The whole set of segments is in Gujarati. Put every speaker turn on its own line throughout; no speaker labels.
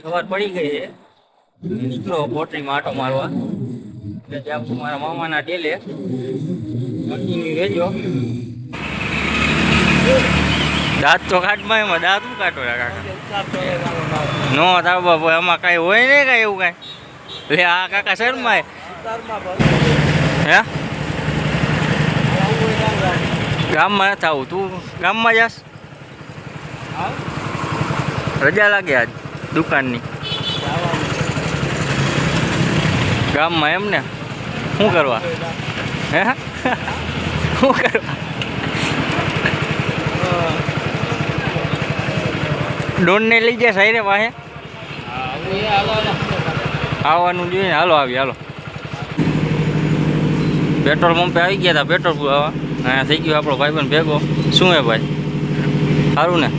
ખબર પડી ગઈ છે નીકળો પોટરીમાં આટો મારવા એટલે ત્યાં મારા મામાના ટેલે કન્ટિન્યુ રહેજો. દાંત તો કાઢમાં એમાં દાંત શું કાઢો કાકા નો તાર બાપા એમાં કાંઈ હોય ને કાંઈ એવું કાંઈ લે આ કાકા શર્માય હે ગામમાં નથી આવું તું ગામમાં જાસ રજા લાગે આજ દુકાનની ગામમાં એમ ને શું કરવા હે શું કરવા ડોન ને લઈ જાય સાઈ રે વાહે આવવાનું જોઈએ ને હાલો આવી હાલો પેટ્રોલ પંપે આવી ગયા હતા પેટ્રોલ પુરાવા અહીંયા થઈ ગયો આપણો ભાઈબંધ ભેગો શું હે ભાઈ સારું ને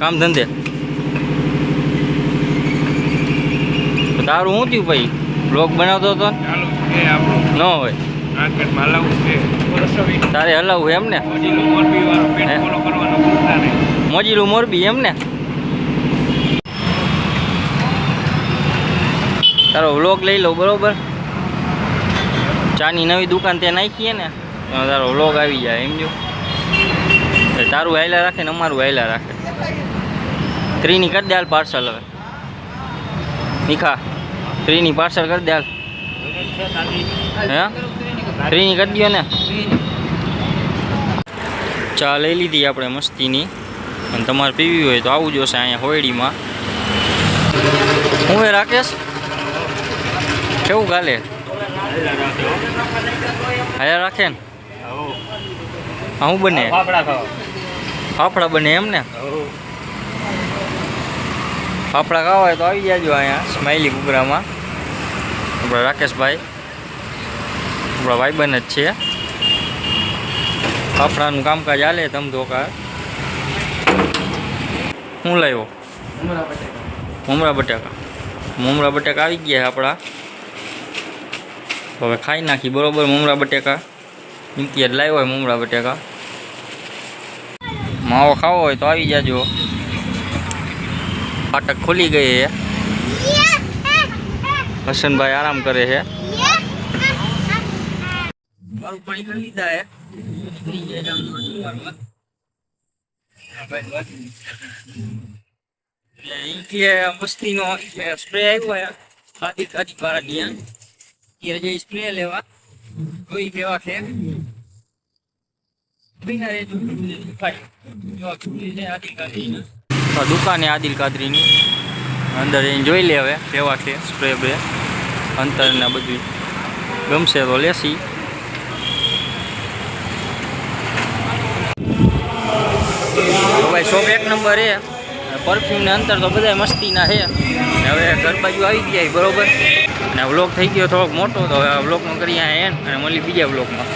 કામ ધંધે તારું શું થયું ભાઈ બ્લોગ બનાવતો હતો ન હોય તારે હલાવવું એમ ને મોજીલું મોરબી એમ ને તારો વ્લોગ લઈ લો બરોબર ચાની નવી દુકાન ત્યાં નાખીએ ને તારો વ્લોગ આવી જાય એમ જો તારું હાયલા રાખે ને અમારું હાયલા રાખે ત્રીની કરી દે હાલ પાર્સલ હવે નીખા ત્રીની પાર્સલ કરી દે હાલ હે ત્રીની કરી દો ને ચા લઈ લીધી આપણે મસ્તીની અને તમારે પીવી હોય તો આવું જોશે અહીંયા હોયડીમાં હું એ રાકેશ કેવું ગાલે હાયા રાખે ને હા હું બને ફાફડા બને એમ ને ફાફડા ખાવા હોય તો આવી જાજો અહીંયા સ્માઇલી કુકરામાં આપણા રાકેશભાઈ આપણા ભાઈબંધ જ છે ફાફડાનું કામકાજ હાલે તમ ધોકા હું લાવ્યો મમરા બટાકા આવી ગયા આપણા હવે ખાઈ નાખી બરોબર મમરા બટેકા ઇમ્તિયાજ લાવ્યો હોય મમરા બટેકા માવો ખાવો હોય તો આવી જાજો ફાટક ખોલી ગઈ છે હસનભાઈ આરામ કરે છે મસ્તીનો સ્પ્રે આવ્યો આદિ પારા સ્પ્રે લેવા કોઈ કેવા છે દુકાને આદિલ કાદરીની અંદર એને જોઈ લે હવે કેવા છે સ્પ્રે બ્રે અંતર ને બધું ગમશે તો લેસી ભાઈ શોપ એક નંબર છે પરફ્યુમ ને અંતર તો બધા મસ્તીના છે હવે ઘર બાજુ આવી ગયા બરોબર અને વ્લોગ થઈ ગયો થોડોક મોટો તો હવે વ્લોગનો કરીએ એન્ડ અને મળી બીજા વ્લોગમાં.